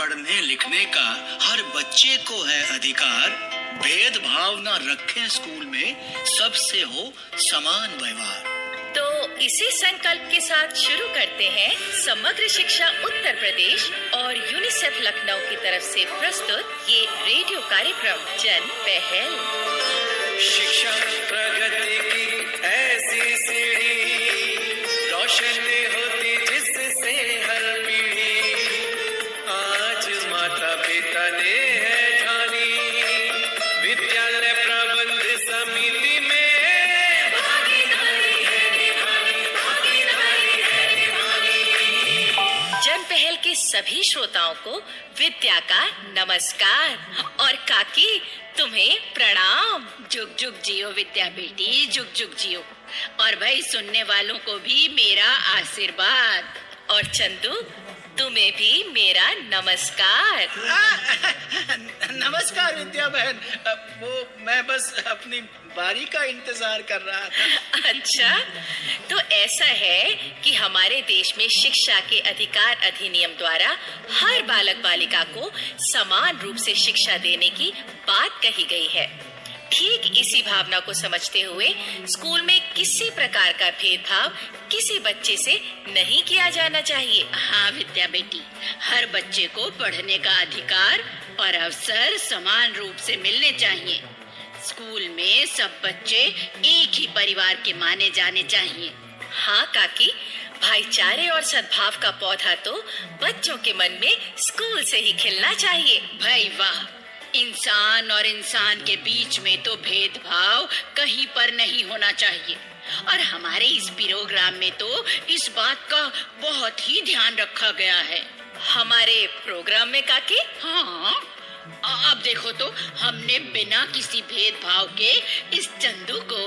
पढ़ने लिखने का हर बच्चे को है अधिकार। भेदभाव न रखें स्कूल में, सबसे हो समान व्यवहार। तो इसी संकल्प के साथ शुरू करते हैं समग्र शिक्षा उत्तर प्रदेश और यूनिसेफ लखनऊ की तरफ से प्रस्तुत ये रेडियो कार्यक्रम जन पहल। शिक्षा प्रगति की ऐसी सीढ़ी, रोशन होती जिससे हर पीढ़ी। आज माता पिता ने है ठानी, विद्यालय प्रबंध समिति में जन पहल के सभी श्रोताओं को विद्या का नमस्कार और काकी तुम्हें प्रणाम। जुग जुग जियो विद्या बेटी, जुग जुग जियो। और भाई सुनने वालों को भी मेरा आशीर्वाद। और चंदू तुम्हें भी मेरा नमस्कार। नमस्कार विद्या बहन। वो मैं बस अपनी बारी का इंतजार कर रहा था। अच्छा, तो ऐसा है कि हमारे देश में शिक्षा के अधिकार अधिनियम द्वारा हर बालक बालिका को समान रूप से शिक्षा देने की बात कही गई है। ठीक इसी भावना को समझते हुए स्कूल में किसी प्रकार का भेदभाव किसी बच्चे से नहीं किया जाना चाहिए। हाँ विद्या बेटी, हर बच्चे को पढ़ने का अधिकार और अवसर समान रूप से मिलने चाहिए। स्कूल में सब बच्चे एक ही परिवार के माने जाने चाहिए। हाँ काकी, भाईचारे और सद्भाव का पौधा तो बच्चों के मन में स्कूल से ही खिलना चाहिए। भाई वाह, इंसान और इंसान के बीच में तो भेदभाव कहीं पर नहीं होना चाहिए। और हमारे इस प्रोग्राम में तो इस बात का बहुत ही ध्यान रखा गया है। हमारे प्रोग्राम में काकी? हाँ, अब देखो तो हमने बिना किसी भेदभाव के इस चंदू को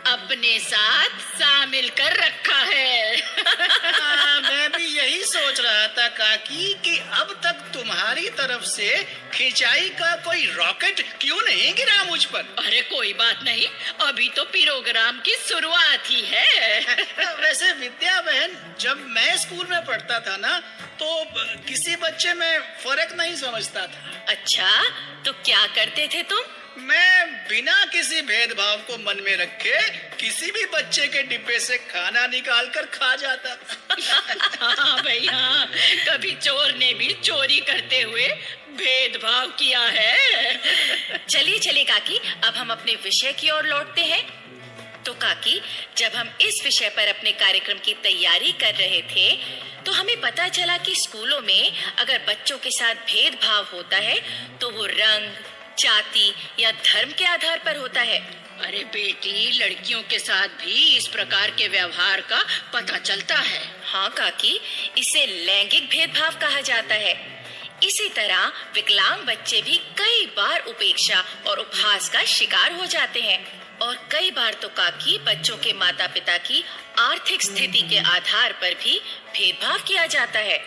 अपने साथ शामिल कर रखा है। मैं भी यही सोच रहा था काकी कि अब तक तुम्हारी तरफ से खिंचाई का कोई रॉकेट क्यों नहीं गिरा मुझ पर। अरे कोई बात नहीं, अभी तो प्रोग्राम की शुरुआत ही है। वैसे विद्या बहन, जब मैं स्कूल में पढ़ता था ना, तो किसी बच्चे में फर्क नहीं समझता था। अच्छा, तो क्या करते थे तुम? मैं बिना किसी भेदभाव को मन में रखे किसी भी बच्चे के डिब्बे से खाना निकाल कर खा जाता। हाँ भाई हाँ, कभी चोर ने भी चोरी करते हुए भेदभाव किया है। चलिए काकी, अब हम अपने विषय की ओर लौटते हैं। तो काकी, जब हम इस विषय पर अपने कार्यक्रम की तैयारी कर रहे थे तो हमें पता चला कि स्कूलों में अगर बच्चों के साथ भेदभाव होता है तो वो रंग, जाति या धर्म के आधार पर होता है। अरे बेटी, लड़कियों के साथ भी इस प्रकार के व्यवहार का पता चलता है। हाँ काकी, इसे लैंगिक भेदभाव कहा जाता है। इसी तरह विकलांग बच्चे भी कई बार उपेक्षा और उपहास का शिकार हो जाते हैं। और कई बार तो काकी, बच्चों के माता पिता की आर्थिक स्थिति के आधार पर भी भेदभाव किया जाता है।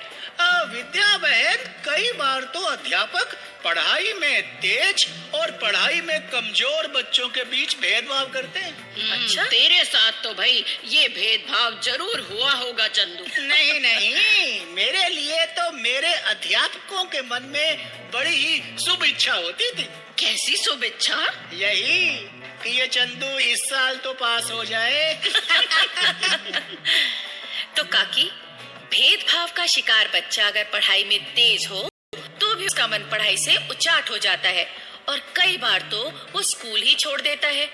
विद्या बहन, कई बार तो अध्यापक पढ़ाई में तेज और पढ़ाई में कमजोर बच्चों के बीच भेदभाव करते हैं। अच्छा, तेरे साथ तो भाई ये भेदभाव जरूर हुआ होगा चंदू। नहीं, मेरे लिए तो मेरे अध्यापकों के मन में बड़ी ही शुभ इच्छा होती थी। कैसी शुभ इच्छा? यही कि ये चंदू इस साल तो पास हो जाए। तो काकी, भेदभाव का शिकार बच्चा अगर पढ़ाई में तेज हो तो भी उसका मन पढ़ाई से उचाट हो जाता है और कई बार तो वो स्कूल ही छोड़ देता है।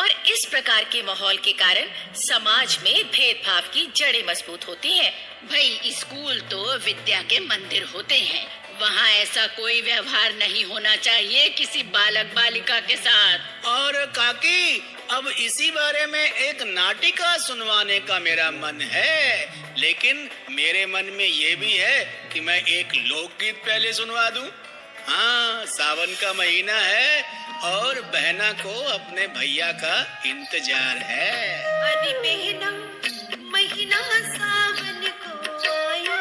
और इस प्रकार के माहौल के कारण समाज में भेदभाव की जड़ें मजबूत होती हैं। भाई, स्कूल तो विद्या के मंदिर होते हैं, वहाँ ऐसा कोई व्यवहार नहीं होना चाहिए किसी बालक बालिका के साथ। और काकी, अब इसी बारे में एक नाटिका सुनवाने का मेरा मन है, लेकिन मेरे मन में ये भी है कि मैं एक लोकगीत पहले सुनवा दूं। हाँ, सावन का महीना है और बहना को अपने भैया का इंतजार है। अरे बहना, महीना सावन को आयो,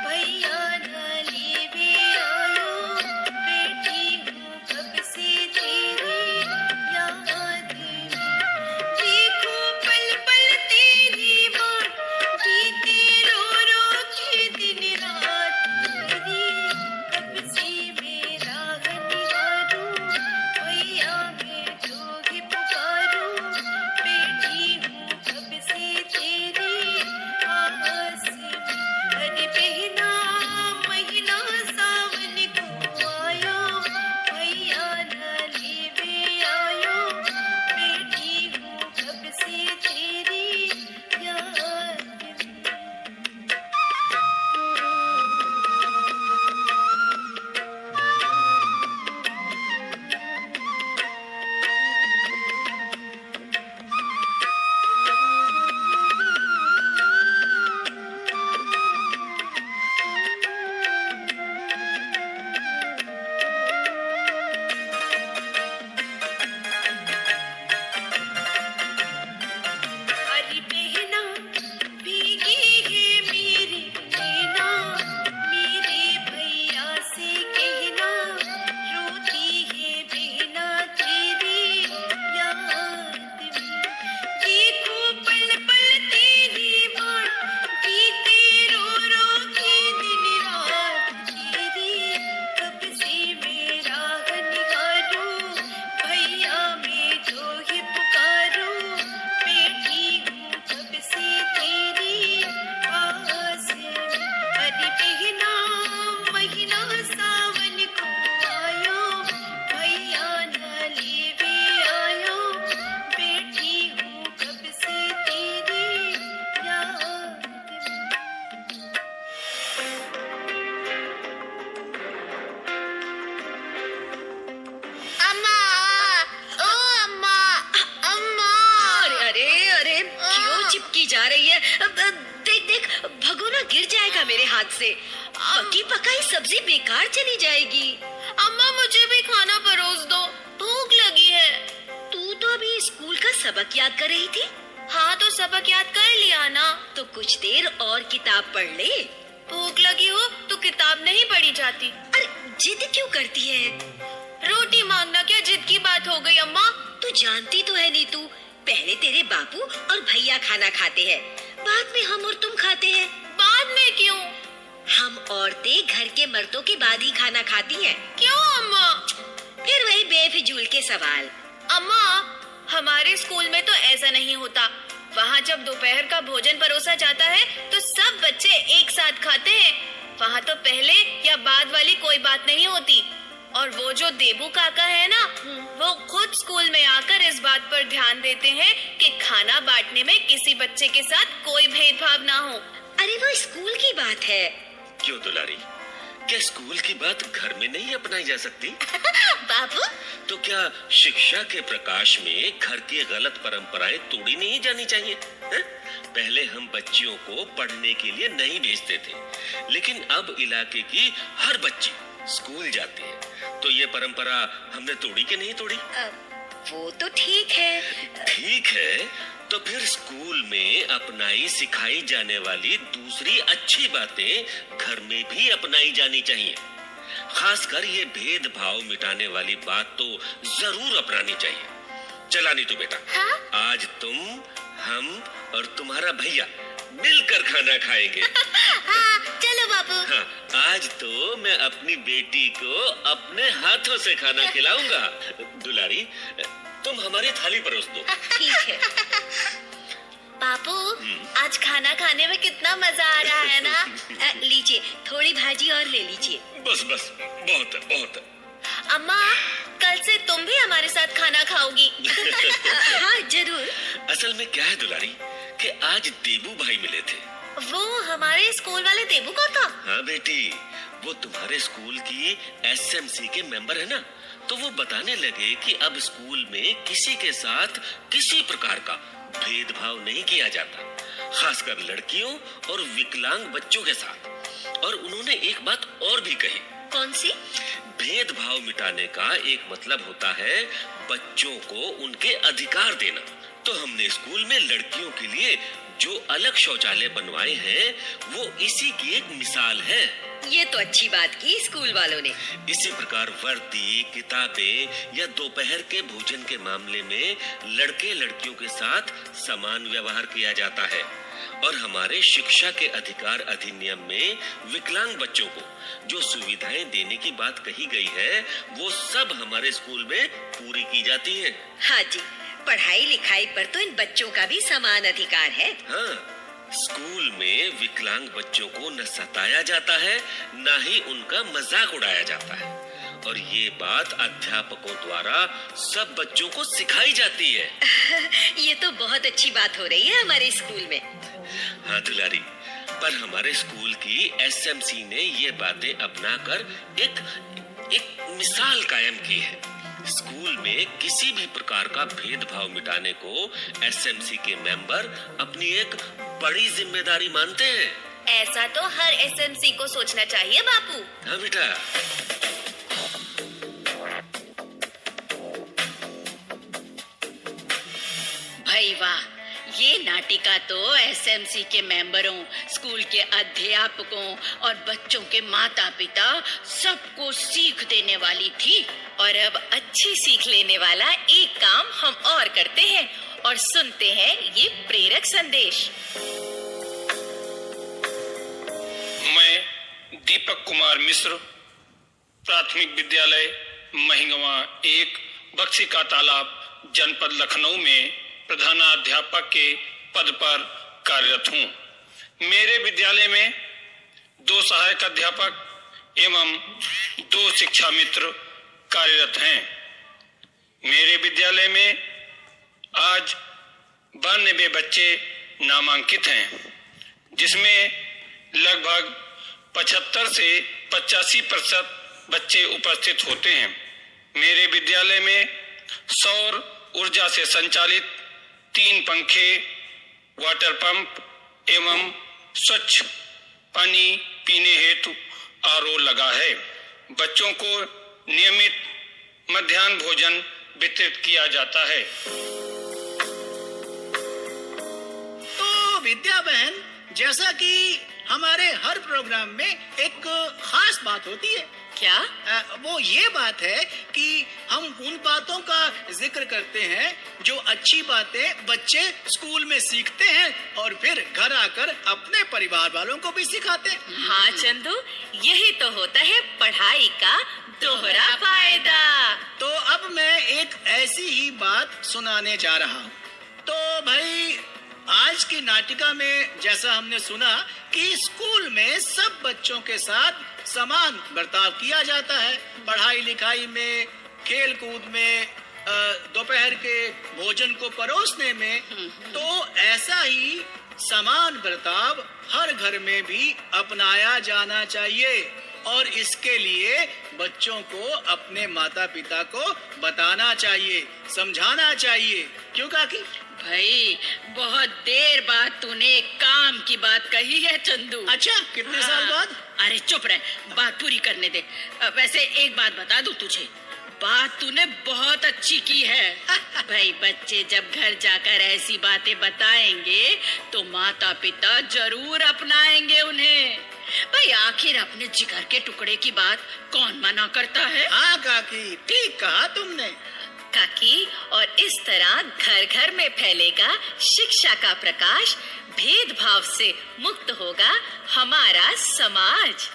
भैया डाली भी आयो, बैठी हूँ कब से तेरी याद में, देखो पल पल तेरी बात, बीते रो रो के दिन रात, तेरी मेरे हाथ से। पकी पकाई सब्जी बेकार चली जाएगी। अम्मा मुझे भी खाना परोस दो, भूख लगी है। तू तो अभी स्कूल का सबक याद कर रही थी। हाँ तो सबक याद कर लिया ना। तो कुछ देर और किताब पढ़ ले। भूख लगी हो तो किताब नहीं पढ़ी जाती। अरे जिद क्यों करती है? रोटी मांगना क्या जिद की बात हो गई अम्मा? तू जानती तो है नीतू, पहले तेरे बापू और भैया खाना खाते हैं, बाद में हम और तुम खाते हैं। बाद में क्यों? हम औरतें घर के मर्दों के बाद ही खाना खाती हैं। क्यों अम्मा? फिर वही बेफिजूल के सवाल। अम्मा हमारे स्कूल में तो ऐसा नहीं होता। वहाँ जब दोपहर का भोजन परोसा जाता है तो सब बच्चे एक साथ खाते हैं। वहाँ तो पहले या बाद वाली कोई बात नहीं होती। और वो जो देबू काका है ना, वो खुद स्कूल में आकर इस बात पर ध्यान देते हैं कि खाना बांटने में किसी बच्चे के साथ कोई भेदभाव ना हो। अरे वो स्कूल की बात है। क्यों दुलारी, क्या स्कूल की बात घर में नहीं अपनाई जा सकती? बाबू तो क्या शिक्षा के प्रकाश में घर की गलत परंपराएं तोड़ी नहीं जानी चाहिए? है? पहले हम बच्चियों को पढ़ने के लिए नहीं भेजते थे, लेकिन अब इलाके की हर बच्ची स्कूल जाती है, तो ये परंपरा हमने तोड़ी कि नहीं तोड़ी? वो तो ठीक है। ठीक है, तो फिर स्कूल में अपनाई सिखाई जाने वाली दूसरी अच्छी बातें घर में भी अपनाई जानी चाहिए। खासकर ये भेदभाव मिटाने वाली बात तो जरूर अपनानी चाहिए। चला नीतू बेटा, हाँ? आज तुम, हम और तुम्हारा भैया मिलकर खाना खाएंगे। हाँ चलो बाबू। हाँ, आज तो मैं अपनी बेटी को अपने हाथों से खाना खिलाऊंगा। दुलारी, तुम हमारी थाली परोस दो। ठीक है। बाबू आज खाना खाने में कितना मजा आ रहा है ना। लीजिए, थोड़ी भाजी और ले लीजिए। बस बस, बहुत है, बहुत है। अम्मा कल से तुम भी हमारे साथ खाना खाओगी। हाँ जरूर। असल में क्या है दुलारी, कि आज देबू भाई मिले थे। वो हमारे स्कूल वाले देबू काका? हाँ बेटी, वो तुम्हारे स्कूल की एसएमसी के मेंबर है ना, तो वो बताने लगे कि अब स्कूल में किसी के साथ किसी प्रकार का भेदभाव नहीं किया जाता, खासकर लड़कियों और विकलांग बच्चों के साथ। और उन्होंने एक बात और भी कही। कौन सी? भेदभाव मिटाने का एक मतलब होता है बच्चों को उनके अधिकार देना। तो हमने स्कूल में लड़कियों के लिए जो अलग शौचालय बनवाए हैं, वो इसी की एक मिसाल है। ये तो अच्छी बात की स्कूल वालों ने। इसी प्रकार वर्दी, किताबें या दोपहर के भोजन के मामले में लड़के लड़कियों के साथ समान व्यवहार किया जाता है। और हमारे शिक्षा के अधिकार अधिनियम में विकलांग बच्चों को जो सुविधाएं देने की बात कही गई है, वो सब हमारे स्कूल में पूरी की जाती हैं। हाँ जी, पढ़ाई लिखाई पर तो इन बच्चों का भी समान अधिकार है। हाँ, स्कूल में विकलांग बच्चों को न सताया जाता है, न ही उनका मजाक उड़ाया जाता है। और ये बात अध्यापकों द्वारा सब बच्चों को सिखाई जाती है। ये तो बहुत अच्छी बात हो रही है हमारे स्कूल में। हाँ दुलारी, पर हमारे स्कूल की एसएमसी ने ये बातें अपनाकर एक मिसाल कायम की है। स्कूल में किसी भी प्रकार का भेदभाव मिटाने को एसएमसी के मेंबर अपनी एक बड़ी जिम्मेदारी मानते हैं। ऐसा तो हर एसएमसी को सोचना चाहिए बापू। हाँ बेटा। भाई वाह, ये नाटिका तो एसएमसी के मेंबरों, स्कूल के अध्यापकों और बच्चों के माता पिता सबको सीख देने वाली थी। और अब अच्छी सीख लेने वाला एक काम हम और करते हैं और सुनते हैं ये प्रेरक संदेश। मैं दीपक कुमार मिश्र, प्राथमिक विद्यालय महिंगवा 1, बक्सी का तालाब, जनपद लखनऊ में प्रधानाध्यापक के पद पर कार्यरत हूँ। मेरे विद्यालय में 2 सहायक अध्यापक एवं 2 शिक्षा मित्र कार्यरत हैं। मेरे विद्यालय में आज 92 बच्चे नामांकित हैं, जिसमें लगभग 75 से 85% बच्चे उपस्थित होते हैं। मेरे विद्यालय में सौर ऊर्जा से संचालित 3 पंखे, वाटर पंप एवं स्वच्छ पानी पीने हेतु आरओ लगा है। बच्चों को नियमित मध्याह्न भोजन वितरित किया जाता है। तो विद्या बहन, जैसा कि हमारे हर प्रोग्राम में एक खास बात होती है, क्या? वो ये बात है कि हम उन बातों का जिक्र करते हैं जो अच्छी बातें बच्चे स्कूल में सीखते हैं और फिर घर आकर अपने परिवार वालों को भी सिखाते हैं। हाँ चंदू, यही तो होता है पढ़ाई का दोहरा फायदा। तो अब मैं एक ऐसी ही बात सुनाने जा रहा हूँ। तो भाई, आज की नाटिका में जैसा हमने सुना कि स्कूल में सब बच्चों के साथ समान बर्ताव किया जाता है, पढ़ाई लिखाई में, खेल कूद में, दोपहर के भोजन को परोसने में। तो ऐसा ही समान बर्ताव हर घर में भी अपनाया जाना चाहिए और इसके लिए बच्चों को अपने माता पिता को बताना चाहिए, समझाना चाहिए। क्यों काकी? भाई, बहुत देर बाद तूने काम की बात कही है चंदू। अच्छा, कितने साल बाद? अरे चुप रह, बात पूरी करने दे। वैसे एक बात बता दूं तुझे, बात तूने बहुत अच्छी की है। भाई, बच्चे जब घर जाकर ऐसी बातें बताएंगे तो माता पिता जरूर अपनाएंगे उन्हें। भाई, आखिर अपने जिगर के टुकड़े की बात कौन मना करता है? हाँ काकी, ठीक कहा तुमने। काकी, और इस तरह घर घर में फैलेगा शिक्षा का प्रकाश, भेदभाव से मुक्त होगा हमारा समाज।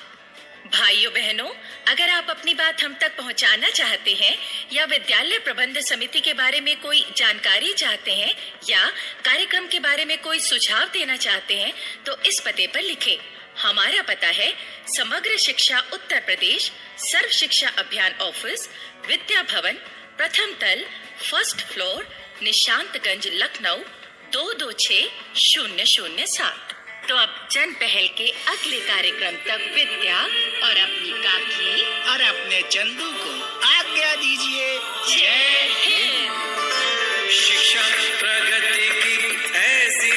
भाइयों बहनों, अगर आप अपनी बात हम तक पहुंचाना चाहते हैं या विद्यालय प्रबंध समिति के बारे में कोई जानकारी चाहते हैं या कार्यक्रम के बारे में कोई सुझाव देना चाहते हैं तो इस पते पर लिखें। हमारा पता है समग्र शिक्षा उत्तर प्रदेश, सर्व शिक्षा अभियान ऑफिस, विद्या भवन, प्रथम तल, फर्स्ट फ्लोर, निशांतगंज, लखनऊ 226007। तो अब जन पहल के अगले कार्यक्रम तक विद्या और अपनी काकी और अपने चंदू को आज्ञा दीजिए। जय